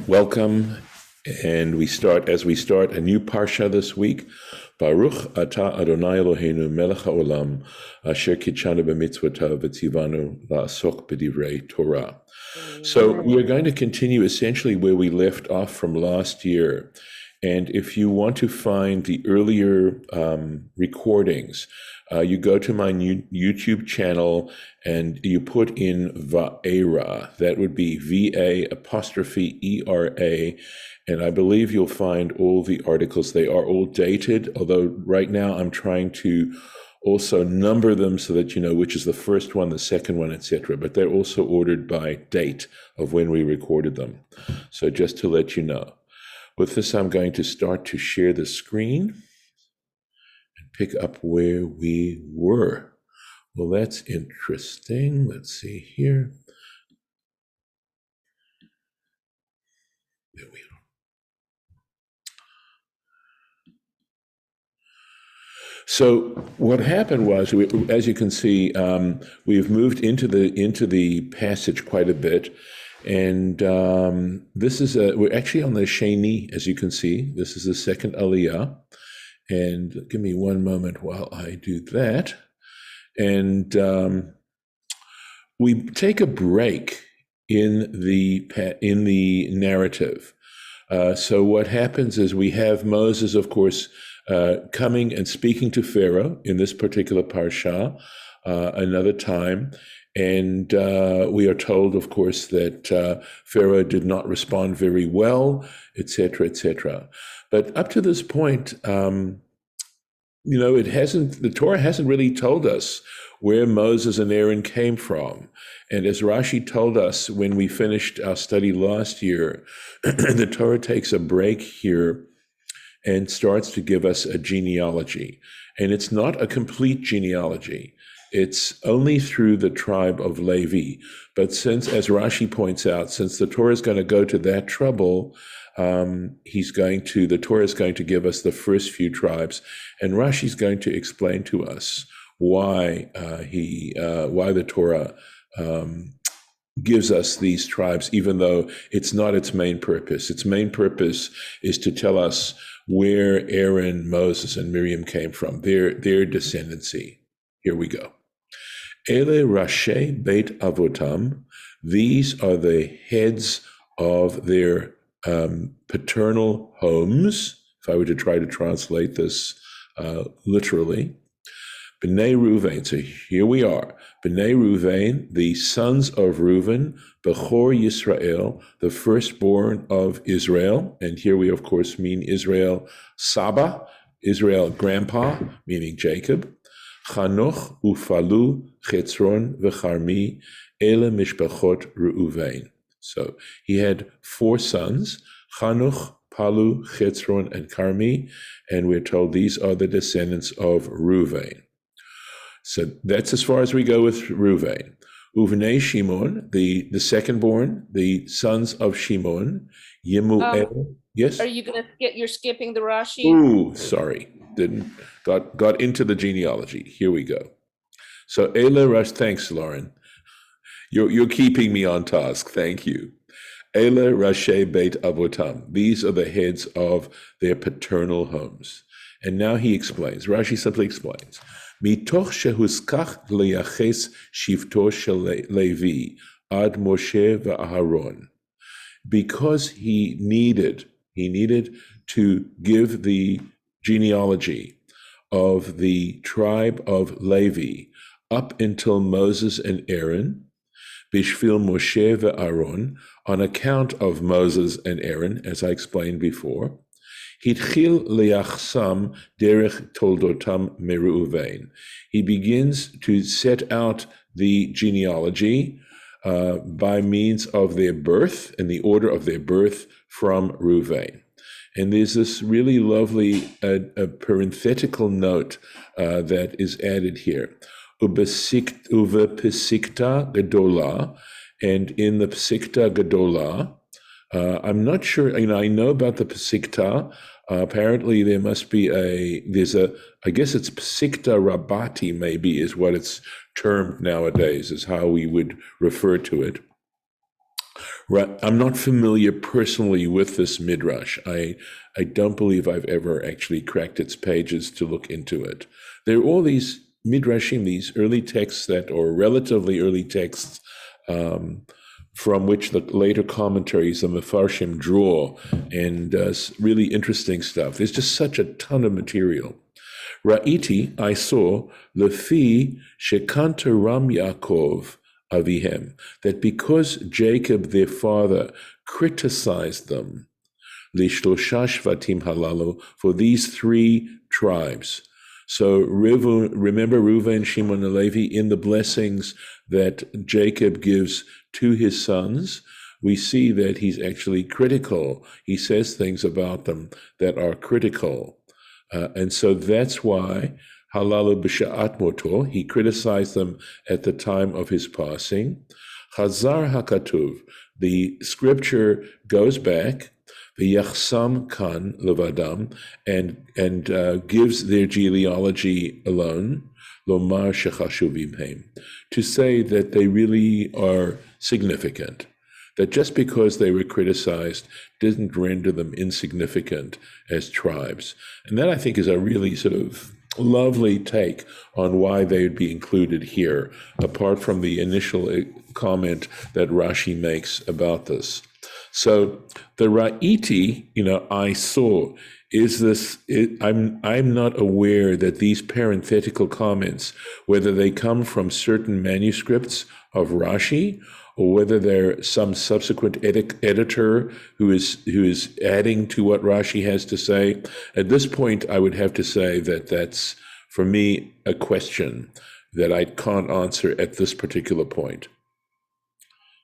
Welcome, and we start a new parsha this week. Baruch Ata Adonai Eloheinu Melech HaOlam Asher Kitshanu b'mitzvotav v'tzivanu la'asok b'divrei Torah. So we are going to continue essentially where we left off from last year. And if you want to find the earlier recordings, you go to my new YouTube channel and you put in Va'era. That would be VA''ERA. And I believe you'll find all the articles. They are all dated, although right now I'm trying to also number them so that you know which is the first one, the second one, etc. But they're also ordered by date of when we recorded them. So just to let you know. With this, I'm going to start to share the screen and pick up where we were. Well, that's interesting. Let's see here. There we are. So what happened was, as you can see, we've moved into the passage quite a bit. And this is we're actually on the Sheni, as you can see. This is the second Aliyah. And give me one moment while I do that. And we take a break in the narrative. So what happens is we have Moses, of course, coming and speaking to Pharaoh in this particular parsha another time. And we are told, of course, that Pharaoh did not respond very well, etc., etc. But up to this point, the Torah hasn't really told us where Moses and Aaron came from. And as Rashi told us when we finished our study last year, the Torah takes a break here and starts to give us a genealogy. And it's not a complete genealogy. It's only through the tribe of Levi. But since, as Rashi points out, since the Torah is going to go to that trouble, the Torah is going to give us the first few tribes, and Rashi is going to explain to us why the Torah gives us these tribes, even though it's not its main purpose. Its main purpose is to tell us where Aaron, Moses, and Miriam came from, their descendancy. Here we go. Ele Rashi Beit Avotam. These are the heads of their paternal homes. If I were to try to translate this literally. B'nai Ruvain. So here we are. B'nai Ruvain, the sons of Reuven, Bechor Yisrael, the firstborn of Israel. And here we, of course, mean Israel Saba, Israel grandpa, meaning Jacob. Chanoch ufalu Chetzron v'Charmi ele mishpachot Reuven. So he had 4 sons, Chanoch, Palu, Chetzron, and Carmi, and we're told these are the descendants of Reuven. So that's as far as we go with Reuven. Uvnei Shimon, the second born, the sons of Shimon, Yemuel. Yes? Are you going to you're skipping the Rashi? Ooh, sorry. Got into the genealogy. Here we go. So Ele Rash, thanks, Lauren. You're keeping me on task. Thank you. Ele Rashi Beit Avotam. These are the heads of their paternal homes. And now he explains. Rashi simply explains. Mitoch shehuskach leyaches shivto shel Levi ad Moshe ve'Aharon. Because he needed to give the genealogy of the tribe of Levi up until Moses and Aaron, Bishvil Moshe ve'Aaron, on account of Moses and Aaron, as I explained before, Hitchil leyachsam derech toldotam mereuvein. He begins to set out the genealogy by means of their birth and the order of their birth from Reuven. And there's this really lovely parenthetical note that is added here. Uve Pesikta Gedola, and in the Pesikta Gedola, I'm not sure, I know about the Pesikta. Apparently there must be I guess it's Pesikta Rabati maybe is what it's termed nowadays, is how we would refer to it. Right. I'm not familiar personally with this midrash. I don't believe I've ever actually cracked its pages to look into it. There are all these midrashim, these early texts or relatively early texts, from which the later commentaries, the Mefarshim, draw, and really interesting stuff. There's just such a ton of material. Ra'iti, I saw, lefi shekanta Ram Yaakov Avihem, that because Jacob, their father, criticized them, lishlosha shvatim halalu, for these three tribes. So remember Reuven, Shimon, and Levi in the blessings that Jacob gives to his sons, we see that he's actually critical. He says things about them that are critical. And so that's why halalu b'sha'at moto, he criticized them at the time of his passing. Chazar hakatuv, the scripture goes back, v'yachsam kan levadam, and gives their genealogy alone, lomar shechashuvim heim, to say that they really are significant. That just because they were criticized didn't render them insignificant as tribes. And that, I think, is a really sort of lovely take on why they would be included here, apart from the initial comment that Rashi makes about this. So the Ra'iti, I saw, is this, I'm not aware that these parenthetical comments, whether they come from certain manuscripts of Rashi, or whether they're some subsequent editor who is adding to what Rashi has to say. At this point, I would have to say that that's, for me, a question that I can't answer at this particular point.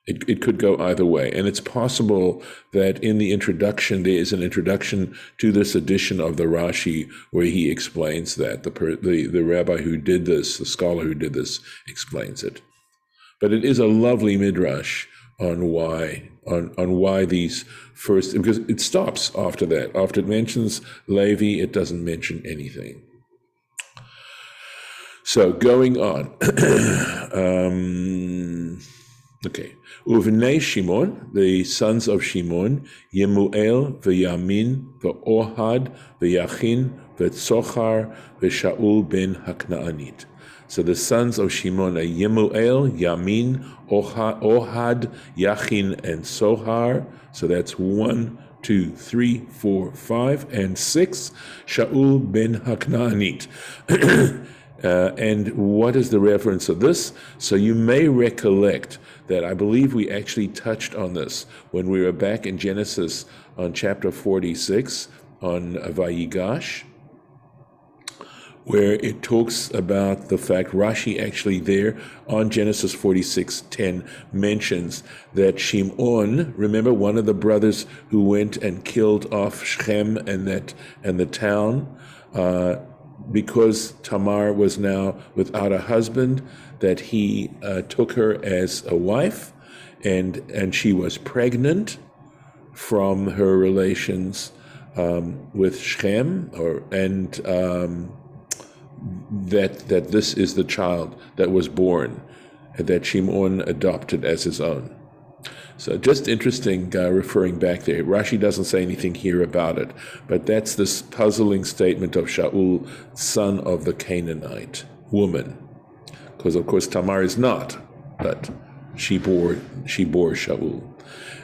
It could go either way. And it's possible that in the introduction, there is an introduction to this edition of the Rashi where he explains that. The rabbi who did this, the scholar who did this, explains it. But it is a lovely midrash on why these first, because it stops after that. After it mentions Levi, it doesn't mention anything. So going on. Okay. Uvnei Shimon, the sons of Shimon, Yemuel, v'Yamin, v'Ohad, v'Yachin, v'Tzochar, v'Shaul ben Haknaanit. So the sons of Shimon are Yemuel, Yamin, Ohad, Yachin, and Sohar. So that's 1, 2, 3, 4, 5, and 6. Shaul ben Haknaanit. And what is the reference of this? So you may recollect that I believe we actually touched on this when we were back in Genesis on chapter 46 on Vayigash, where it talks about the fact Rashi actually there on Genesis 46:10 mentions that Shimon, remember one of the brothers who went and killed off Shechem and the town, because Tamar was now without a husband, that he took her as a wife, and she was pregnant from her relations with Shechem, that this is the child that was born, that Shimon adopted as his own. So just interesting, referring back there. Rashi doesn't say anything here about it, but that's this puzzling statement of Shaul, son of the Canaanite woman. Because of course Tamar is not, but she bore Shaul.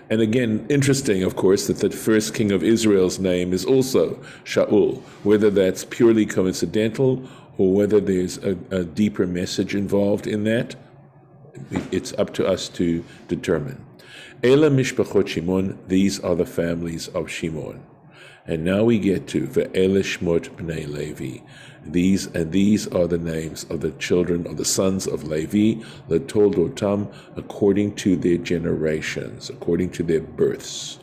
And again, interesting, of course, that the first king of Israel's name is also Shaul, whether that's purely coincidental or whether there's a deeper message involved in that, it's up to us to determine. Ela mishpachot Shimon, these are the families of Shimon. And now we get to Ve'ele shmot bnei Levi. These are the names of the children of the sons of Levi, letoldotam, according to their generations, according to their births.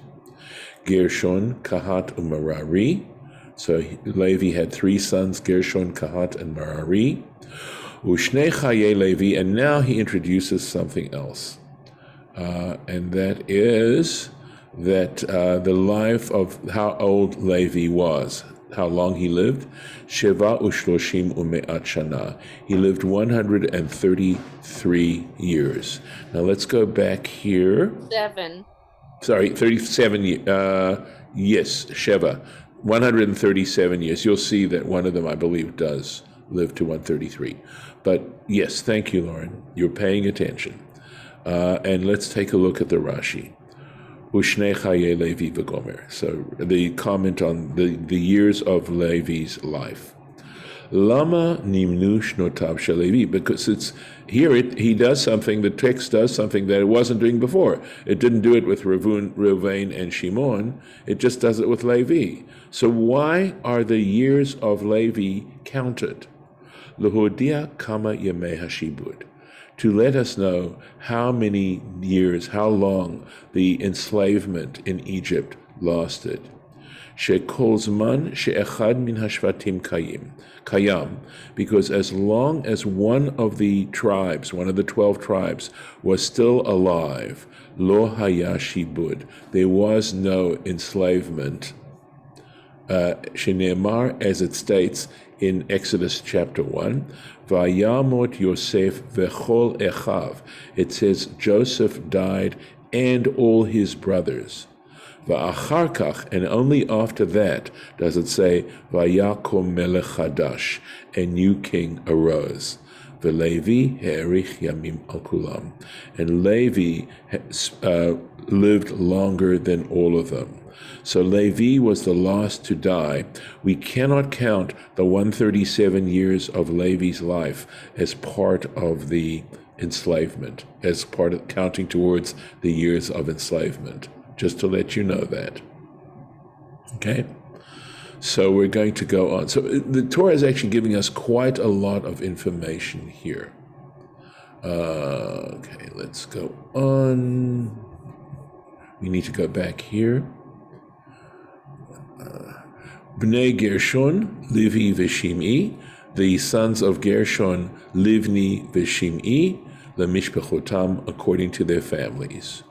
Gershon, Kahat, and Merari. So Levi had 3 sons, Gershon, Kahat, and Merari. Ushnei chaye Levi, and now he introduces something else. And that is that the life of how old Levi was, how long he lived. Sheva ushloshim ume'at shana. He lived 133 years. Now let's go back here. 7. sorry, 37 yes, Sheva, 137 years. You'll see that one of them, I believe, does live to 133. But yes, thank you, Lauren. You're paying attention. And let's take a look at the Rashi. Ushne chaye Levi v'gomer. So the comment on the years of Levi's life. Lama nimnu shnotav shalevi, because it's here he does something, the text does something that it wasn't doing before. It didn't do it with Reuven and Shimon, it just does it with Levi. So why are the years of Levi counted? Lehodia kama yemei hashibud, to let us know how many years, how long the enslavement in Egypt lasted. Shekol zman she'echad min hashvatim kayam, because as long as one of the tribes, one of the 12 tribes, was still alive, lo haya shibud, there was no enslavement. Shene'emar, as it states in Exodus chapter 1, Vayamot Yosef vechol echav. It says Joseph died and all his brothers. Va'achar kach, and only after that does it say Vayakom melech chadash, a new king arose. V'Levi he'erich yamim al kulam, and Levi lived longer than all of them. So Levi was the last to die. We cannot count the 137 years of Levi's life as part of the enslavement, as part of counting towards the years of enslavement. Just to let you know that. Okay? So we're going to go on. So the Torah is actually giving us quite a lot of information here. Okay, let's go on. We need to go back here. Bnei Gershon, Livni v'Shim'i, the sons of Gershon, Livni v'Shim'i, lemishpachotam, according to their families.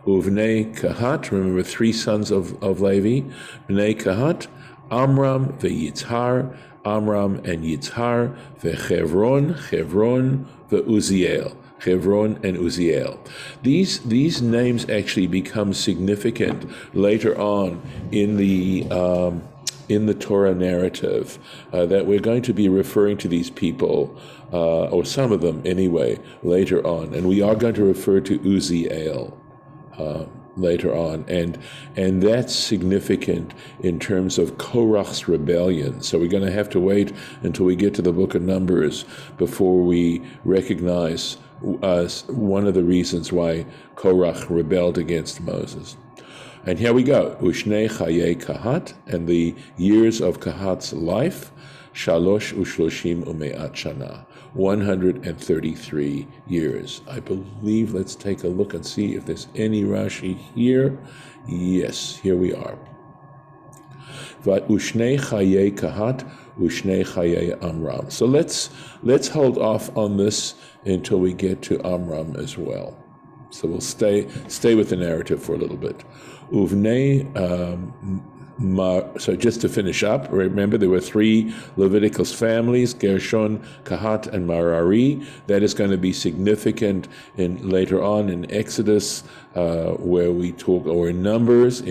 Uvnei Kahat, remember 3 sons of Levi, Bnei Kahat, Amram v'Yitzhar, Amram and Yitzhar, v'Chevron, Chevron v'Uziel. Hebron and Uziel. These names actually become significant later on in the Torah narrative, that we're going to be referring to these people, or some of them anyway, later on, and we are going to refer to Uziel later on, and that's significant in terms of Korach's rebellion. So we're going to have to wait until we get to the book of Numbers before we recognize one of the reasons why Korach rebelled against Moses. And here we go. Ushne chaye Kahat, and the years of Kahat's life, Shalosh ushloshim ume'at shana, 133 years. I believe, let's take a look and see if there's any Rashi here. Yes, here we are. Ushne chaye Kahat, ushne chaye Amram. So let's hold off on this until we get to Amram as well. So we'll stay with the narrative for a little bit. Uvnei, so just to finish up, remember there were 3 Levitical families, Gershon, Kahat, and Merari. That is going to be significant later on in Exodus, where we talk, or in Numbers,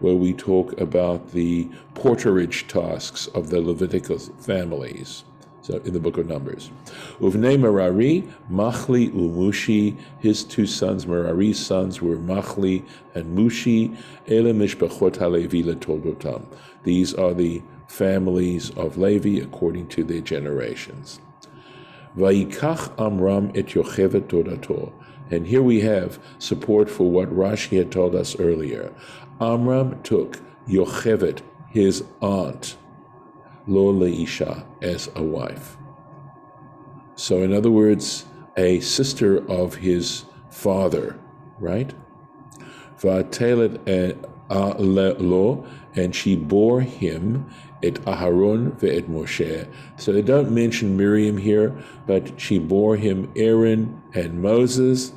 where we talk about the porterage tasks of the Levitical families. So in the book of Numbers. Uvnei Merari, Machli Umushi, his 2 sons, Merari's sons were Machli and Mushi, Ele Mishpachot HaLevi Letoldotam. These are the families of Levi according to their generations. Vayikach Amram et Yochevet Todato. And here we have support for what Rashi had told us earlier. Amram took Yochevet, his aunt, Lo leisha, as a wife. So in other words, a sister of his father, right? Va'telet lo, and she bore him et Aharon ve'et Moshe. So they don't mention Miriam here, but she bore him Aaron and Moses.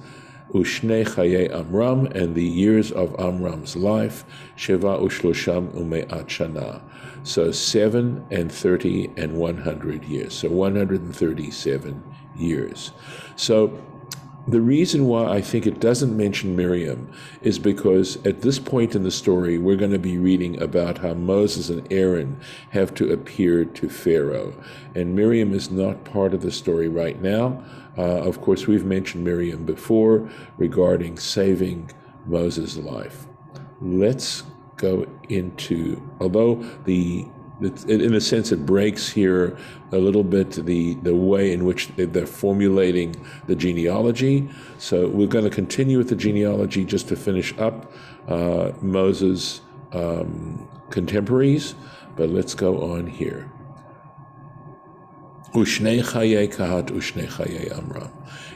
Ushne chaye Amram, and the years of Amram's life, Sheva ushlosham ume'at shana. So 7 and 30 and 100 years. So 137 years. So The reason why I think it doesn't mention Miriam is because at this point in the story, we're going to be reading about how Moses and Aaron have to appear to Pharaoh. And Miriam is not part of the story right now. Of course, we've mentioned Miriam before regarding saving Moses' life. Let's go into, although in a sense, it breaks here a little bit the way in which they're formulating the genealogy. So we're going to continue with the genealogy just to finish up Moses' contemporaries. But let's go on here. Ushnei chayei Kahat, ushnei chayei Amram.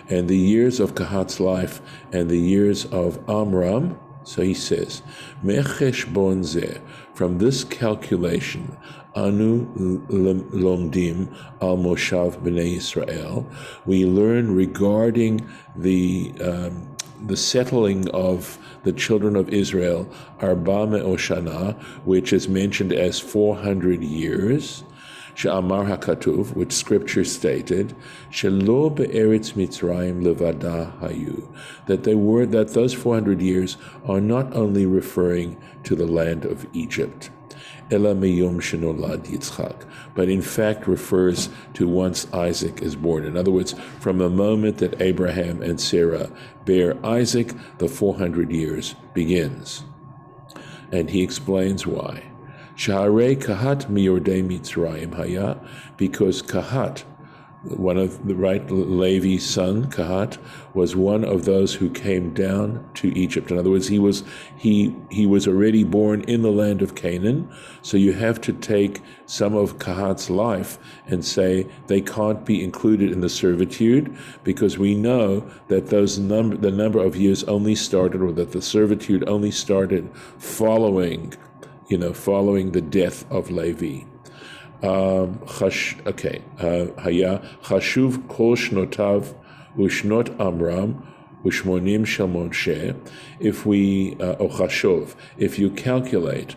And the years of Kahat's life and the years of Amram. So he says, Mecheshbon zeh, from this calculation, Anu lomdim al moshav b'nei Yisrael, we learn regarding the settling of the children of Israel, Arba me'oshana, which is mentioned as 400 years, She'amar HaKatuv, which Scripture stated, Shelo be'eretz Mitzrayim levada hayu, that those 400 years are not only referring to the land of Egypt, Ela meyom shenolad Yitzchak, but in fact refers to once Isaac is born. In other words, from the moment that Abraham and Sarah bear Isaac, the 400 years begins. And he explains why. Shaharei Kahat miyordei Mitzrayim haya, because Kahat, one of the Levi's son, Kahat, was one of those who came down to Egypt. In other words, he was already born in the land of Canaan. So you have to take some of Kahat's life and say they can't be included in the servitude, because we know that the number of years only started, or that the servitude only started following the death of Levi. Haya chashuv kol shnotav ushnot Amram ushmonim shel Moshe. If you calculate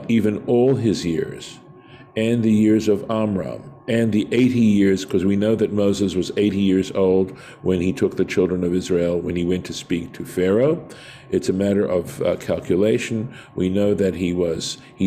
even all his years and the years of Amram and the 80 years, because we know that Moses was 80 years old when he took the children of Israel, when he went to speak to Pharaoh. It's a matter of calculation. We know that he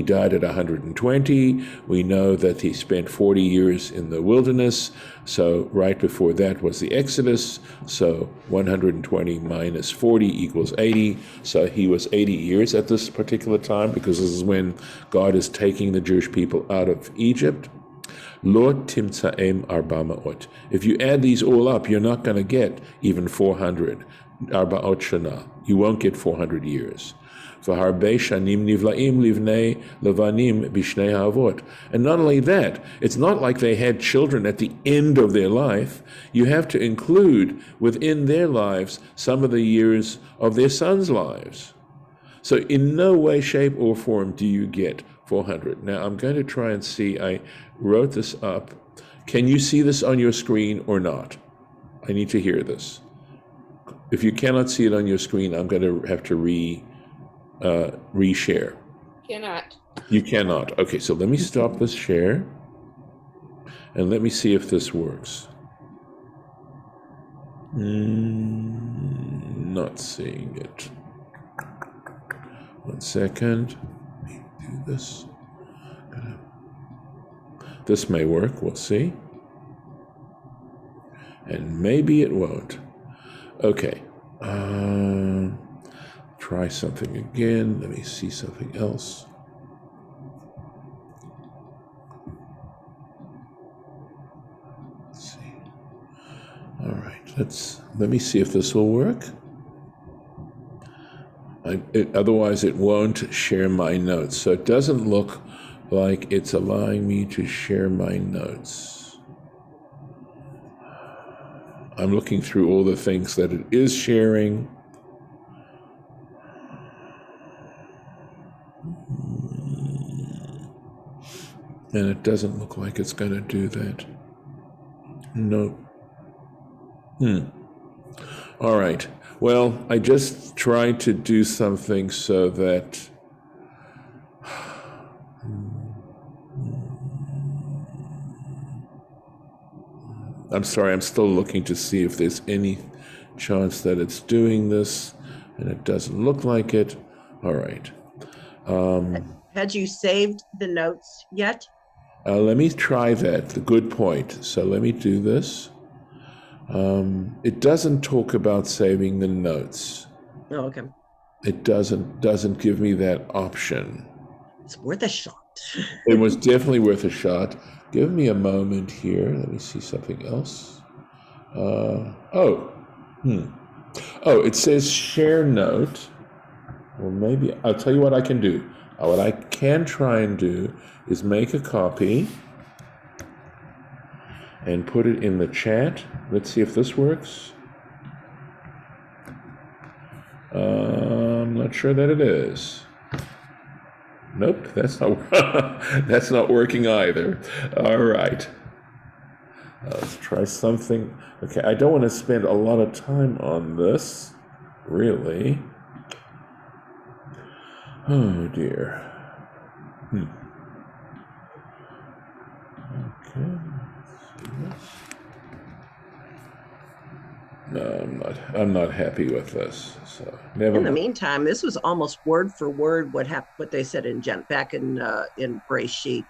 died at 120. We know that he spent 40 years in the wilderness. So right before that was the Exodus. So 120 minus 40 equals 80. So he was 80 years at this particular time, because this is when God is taking the Jewish people out of Egypt. Lo timtzaem arba ma'ot. If you add these all up, you're not going to get even 400. Arba'ot shana. You won't get 400 years. V'harbei shanim nivlaim livnei levanim bishnei ha'avot. And not only that, it's not like they had children at the end of their life. You have to include within their lives some of the years of their sons' lives. So in no way, shape, or form do you get 400. Now I'm going to try and see. I wrote this up. Can you see this on your screen or not? I need to hear this. If you cannot see it on your screen, I'm going to have to reshare. Cannot. You cannot. Okay, so let me stop this share and let me see if this works. Not seeing it. 1 second. Let me do this. This may work. We'll see. And maybe it won't. Okay. Try something again. Let me see something else. Let's see. All right. Let me see if this will work. Otherwise, it won't share my notes. So it doesn't look like it's allowing me to share my notes. I'm looking through all the things that it is sharing. And it doesn't look like it's going to do that. Nope. All right. Well, I just tried to do something so that I'm sorry, I'm still looking to see if there's chance that it's doing this, and it doesn't look like it. All right. Had you saved the notes yet? Let me try that. The good point. So let me do this. It doesn't talk about saving the notes. Oh, okay. It doesn't give me that option. It's worth a shot. It was definitely worth a shot. Give me a moment here. Let me see something else. Oh, it says share note. Well, maybe I'll tell you what I can do. What I can try and do is make a copy and put it in the chat. Let's see if this works. I'm not sure that it is. Nope, that's not working either. All right. Let's try something. Okay, I don't want to spend a lot of time on this, really. Oh dear. Okay. No, I'm not happy with this. So never. In the meantime, this was almost word for word what they said back in Breshit.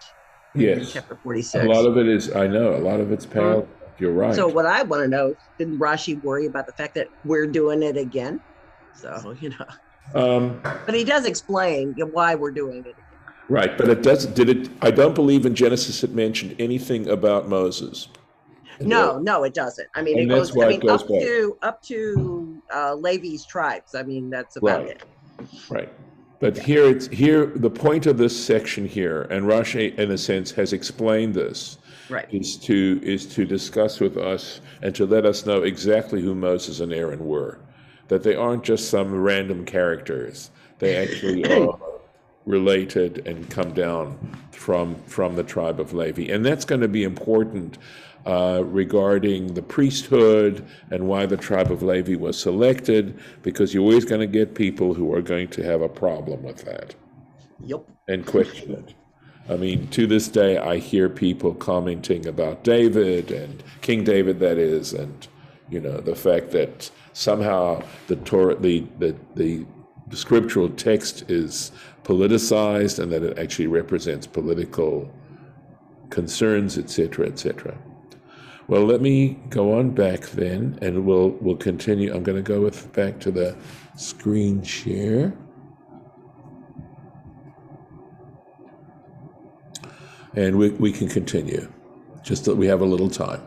Yes. Chapter 46. A lot of it is. I know. A lot of it's parallel. You're right. So what I want to know, didn't Rashi worry about the fact that we're doing it again? So but he does explain why we're doing it again. Right, but it doesn't. I don't believe in Genesis it mentioned anything about Moses. No, it doesn't. I mean, and it that's goes. Why I mean, it goes up to Levi's tribes. I mean, that's about it. Right. But here the point of this section here, and Rashi in a sense has explained this, right, is to discuss with us and to let us know exactly who Moses and Aaron were, that they aren't just some random characters. They actually are related and come down from the tribe of Levi, and that's going to be important regarding the priesthood and why the tribe of Levi was selected, because you're always going to get people who are going to have a problem with that. Yep. And question it. I mean, to this day, I hear people commenting about David and King David, that is, and the fact that somehow the Torah, the scriptural text is politicized, and that it actually represents political concerns, etc., etc. Well, let me go on back then, and we'll continue. I'm going to go back to the screen share. And we can continue, just that we have a little time.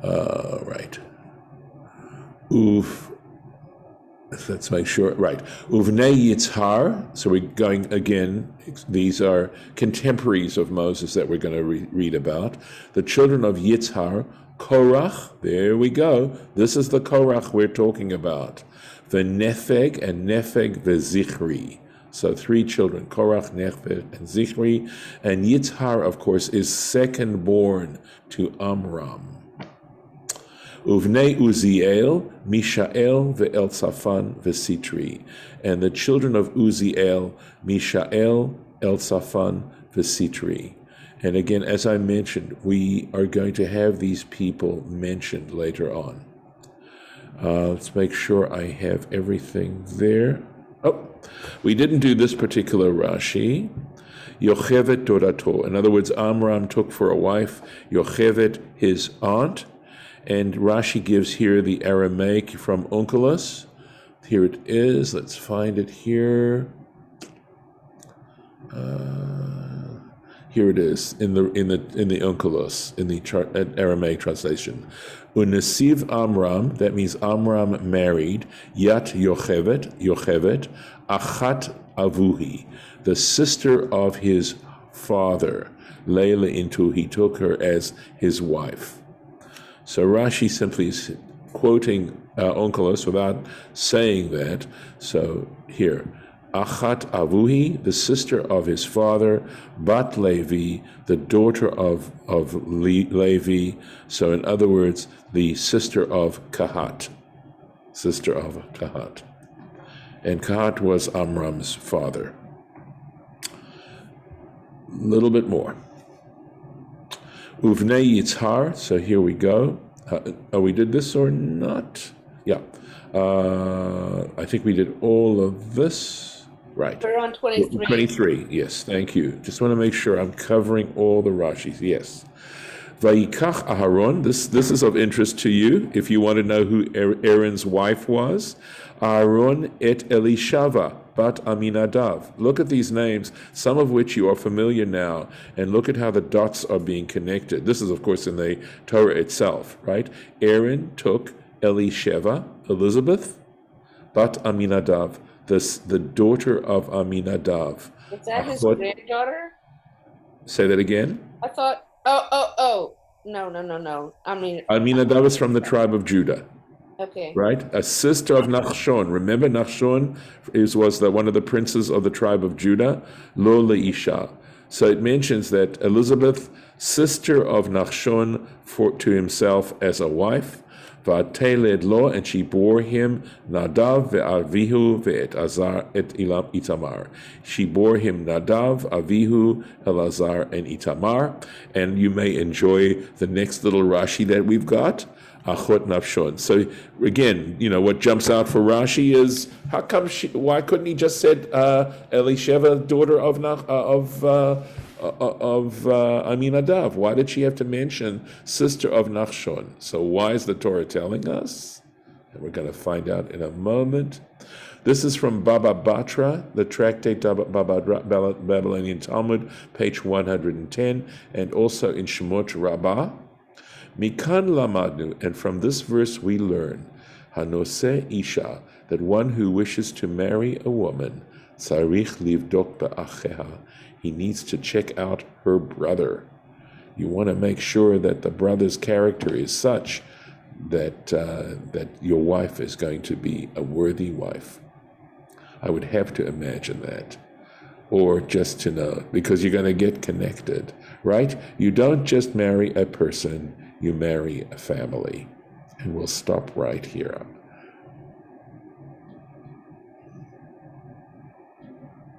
Right. Let's make sure. Right. Uvnei Yitzhar. So we're going again. These are contemporaries of Moses that we're going to read about. The children of Yitzhar, Korach. There we go. This is the Korach we're talking about. The Nepheg and Nepheg Zichri. So 3 children, Korach, Nepheg, and Zichri. And Yitzhar, of course, is second born to Amram. Uvnei Uziel, Mishael, ve'Elzaphan, ve'Sitri. And the children of Uziel, Mishael, Elzaphan, ve'Sitri. And again, as I mentioned, we are going to have these people mentioned later on. Let's make sure I have everything there. Oh, we didn't do this particular Rashi. Yochevet Dorato. In other words, Amram took for a wife Yochevet, his aunt. And Rashi gives here the Aramaic from Onkelos. Here it is. Let's find it here. Here it is in the Onkelos, in the Aramaic translation. Unesiv Amram, that means Amram married Yat Yochevet, Achat Avuhi, the sister of his father, Leila into he took her as his wife. So Rashi simply is quoting Onkelos without saying that. So here, Achat Avuhi, the sister of his father, Bat Levi, the daughter of Levi. So in other words, the sister of Kahat. And Kahat was Amram's father. A little bit more. Uvnei Yitzhar, so here we go. We did this or not? Yeah. I think we did all of this. Right. We're on 23. 23, yes, thank you. Just want to make sure I'm covering all the Rashis, yes. Vayikach Aharon, this is of interest to you if you want to know who Aaron's wife was. Aharon et Elishava bat Aminadav. Look at these names, some of which you are familiar now, and look at how the dots are being connected. This is, of course, in the Torah itself, right? Aaron took Elisheva, Elizabeth, bat Aminadav, the daughter of Aminadav. Is that his granddaughter? Say that again? I thought, oh. No. Aminadav is from the tribe of Judah. Okay. Right? A sister of Nachshon. Remember, Nachshon was one of the princes of the tribe of Judah. Lo leisha. So it mentions that Elizabeth, sister of Nachshon, to himself as a wife. Vateled lo, and she bore him Nadav ve'Avihu ve'et Azar et Itamar. She bore him Nadav, Avihu, Elazar, and Itamar. And you may enjoy the next little Rashi that we've got, Achot Nafshon. So again, what jumps out for Rashi is why couldn't he just said Elisheva, daughter of Aminadav? Why did she have to mention sister of Nachshon? So why is the Torah telling us? And we're going to find out in a moment. This is from Baba Batra, the Tractate Babylonian Talmud, page 110, and also in Shemot Rabbah. Mikan lamadnu, and from this verse we learn, Hanose Isha, that one who wishes to marry a woman, Tzarich livdok ba'acheha, he needs to check out her brother. You want to make sure that the brother's character is such that your wife is going to be a worthy wife. I would have to imagine that, or just to know, because you're going to get connected, right? You don't just marry a person, you marry a family. And we'll stop right here.